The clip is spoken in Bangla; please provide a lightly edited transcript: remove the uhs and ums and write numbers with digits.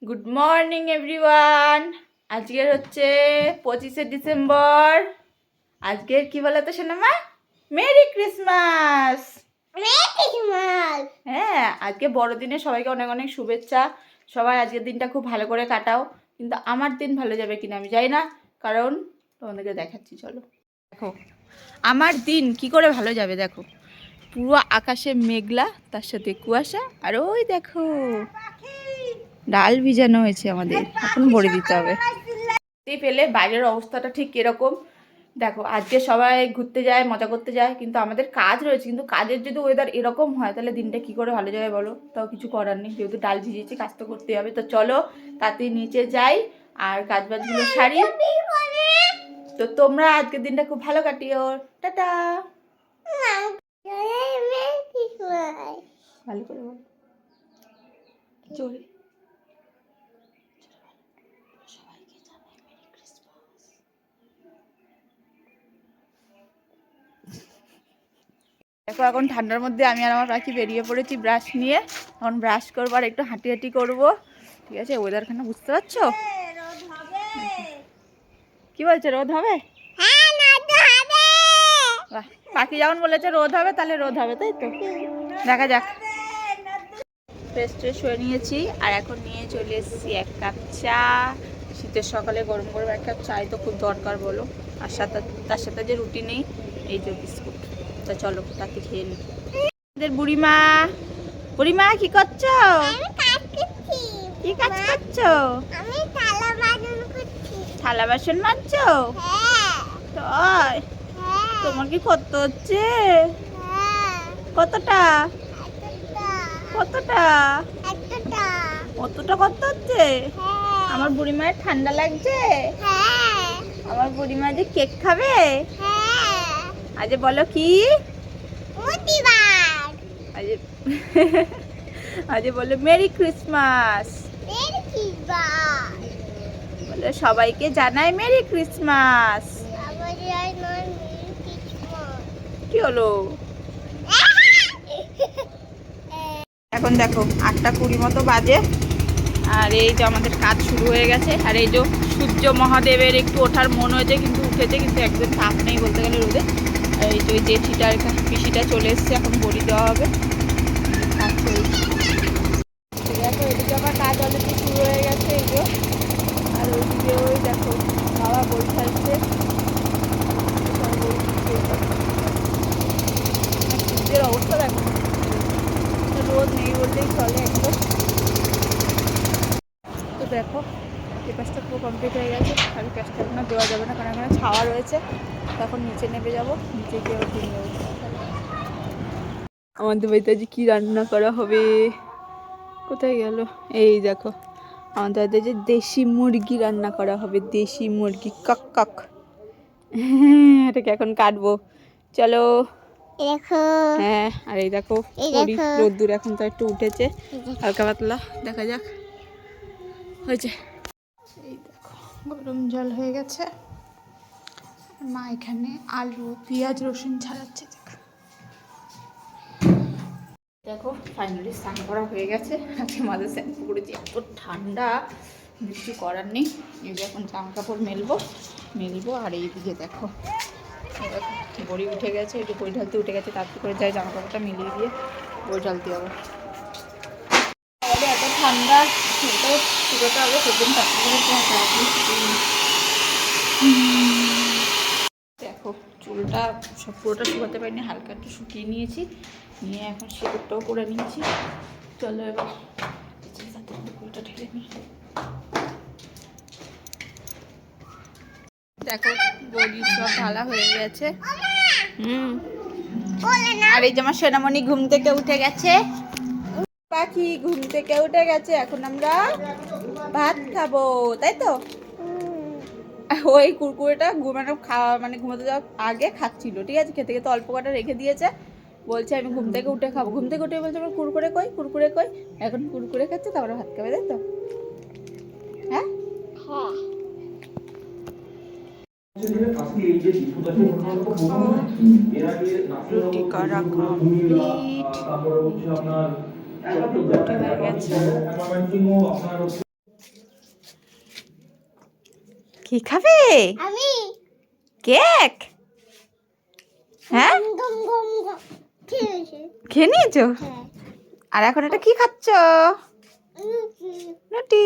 Good morning everyone. আজকের হচ্ছে 25শে ডিসেম্বর। আজকের কি বলো তো সোনামা? Merry Christmas. হ্যাঁ, আজকে বড়দিনে সবাইকে অনেক অনেক শুভেচ্ছা। সবাই আজকের দিনটা খুব ভালো করে কাটাও। কিন্তু আমার দিন ভালো যাবে কিনা আমি জানি না, কারণ তোমাদেরকে দেখাচ্ছি, চলো দেখো আমার দিন কি করে ভালো যাবে। দেখো পুরো আকাশে মেঘলা, তার সাথে কুয়াশা, আর ওই দেখো ডাল ভিজানো হয়েছে, আমাদের এখন ভরে দিতে হবে। পেলে বাইরের অবস্থাটা ঠিক এরকম। দেখো আজকে সবাই ঘুরতে যায়, মজা করতে যায়, কিন্তু আমাদের কাজ রয়েছে। কিন্তু কাজের যদি ওয়েদার এরকম হয় তাহলে দিনটা কি করে ভালো যাবে বলো? তাও কিছু করার নেই, যেহেতু ডাল ভিজিয়েছি কাজ তো করতে হবে। তো চলো তাতে নিচে যাই আর কাজ বাজগুলো সারি। তো তোমরা আজকের দিনটা খুব ভালো কাটিও। টাটা। ভালো করে বল জোরে। দেখো এখন ঠান্ডার মধ্যে আমি আর আমার পাখি বেরিয়ে পড়েছি ব্রাশ নিয়ে। এখন ব্রাশ করবো আর একটু হাঁটি হাঁটি করবো, ঠিক আছে? ওয়েদারখানে বুঝতে পারছো? কি বলছে, রোদ হবে? বাহ, পাখি যখন বলেছে রোদ হবে তাহলে রোদ হবে, তাই তো? দেখা যাক। ফ্রেশ ট্রেশ হয়ে নিয়েছি আর এখন নিয়ে চলে এসেছি 1 কাপ চা। শীতের সকালে গরম গরম 1 কাপ চাই তো খুব দরকার বলো। আর তার সাথে যে রুটি নেই, এই যে বিস্কুট। তা চলো তাকে খেয়ে নিই। আমাদের বুড়িমা, বুড়িমা কি করছো? কি কাজ করছো? থালা বাসন মাজছো? তাই? তোমার কি করতে হচ্ছে? কতটা কতটা কতটা করতে হচ্ছে? আমার বুড়িমায়ের ঠান্ডা লাগছে। আমার বুড়িমা যে কেক খাবে। আজ বলো কি? আজ বলো মেরি ক্রিসমাস। বলো সবাইকে জানাই মেরি ক্রিসমাস। কি হলো? এখন দেখো 8টা 20 মতো বাজে, আর এই যে আমাদের কাজ শুরু হয়ে গেছে। আর এই যে সূর্য মহাদেবের একটু ওঠার মন হয়েছে, কিন্তু উঠেছে, কিন্তু একদম তাপ নেই বলতে গেলে রোদে। আর এই যে ওই জেঠিটার পিসিটা চলে এসছে, এখন বড়ি দেওয়া হবে। দেখো এদিকে আমার কাজ অলরেডি শুরু হয়ে গেছে, এই যে। আর ওইদিকে ওই দেখো বাবা বই খাচ্ছে। সূর্যের অবস্থা দেখো, রোদ নেই বললেই চলে একদম। তো দেখো এই কাজটা পুরো কমপ্লিট হয়ে গেছে। আর এই কাজটা এখন আর দেওয়া যাবে না, কারণ এখানে ছাওয়া রয়েছে। তখন নিচে নেমে যাবো, নিচে গিয়ে ওর দিয়ে নেবো। আমাদের বাড়িতে আজ কি রান্না করা হবে? কোথায় গেল? এই দেখো আমাদের বাড়িতে যে দেশি মুরগি রান্না করা হবে, দেশি মুরগি কক কক। এটাকে এখন কাটবো, চলো। হ্যাঁ, আর এই দেখো রোদ্দুর এখন তো একটু উঠেছে, হালকা পাতলা, দেখা যাক হয়েছে। এই দেখো গরম জল হয়ে গেছে, মা এখানে আলু পেঁয়াজ রসুন ছাড়াচ্ছে। দেখো ফাইনালি স্নান করা হয়ে গেছে। আজকে মাঝে শ্যাম্পু করেছি, এত ঠান্ডা, কিছু করার নেই। এই যে এখন জামা কাপড় মেলবো। আর এইদিকে দেখো বড়ি উঠে গেছে, এই যে বই ঢালতে উঠে গেছে, তাড়াতাড়ি করে যাই জামা কাপড়টা মিলিয়ে দিয়ে বই ঢালতে হবে। এত ঠান্ডা, সেটাও শুকোতে হবে, সেদিন তাড়াতাড়ি করে দেখো চুলটা সব পুরোটা শুকাতে পারিনি, হালকা একটু শুকিয়ে নিয়েছি, নিয়ে এখন সিঁদুরটাও করে নিয়েছি। চলো এবার চুলটা ঢেলে নিই। দেখো বড়ি সব ঢালা হয়ে গেছে। আর এই যে আমার সোনামণি ঘুম থেকে উঠে গেছে, পাখি ঘুম থেকে উঠে গেছে। এখন আমরা ভাত খাবো, তাই তো? ওই কুরকুরেটা মানে ঘুমাতে যাওয়ার আগে খাচ্ছিল, ঠিক আছে? খেতে খেতে অল্প কটা রেখে দিয়েছে, বলছে আমি ঘুম থেকে উঠে খাবো। ঘুম থেকে উঠে বলছে আমার কুরকুরে কই। এখন কুরকুরে খাচ্ছে, তারপরে ভাত খাবে, তাই তো? হ্যাঁ রুটি করা কমপ্লিট হয়ে গেছে। কি খাবে? আমি কেক? হ্যাঁ, গম গম গম খেয়েছি। খেয়ে নিয়েছো? হ্যাঁ আর এখন এটা কি খাচ্ছ? রুটি। রুটি।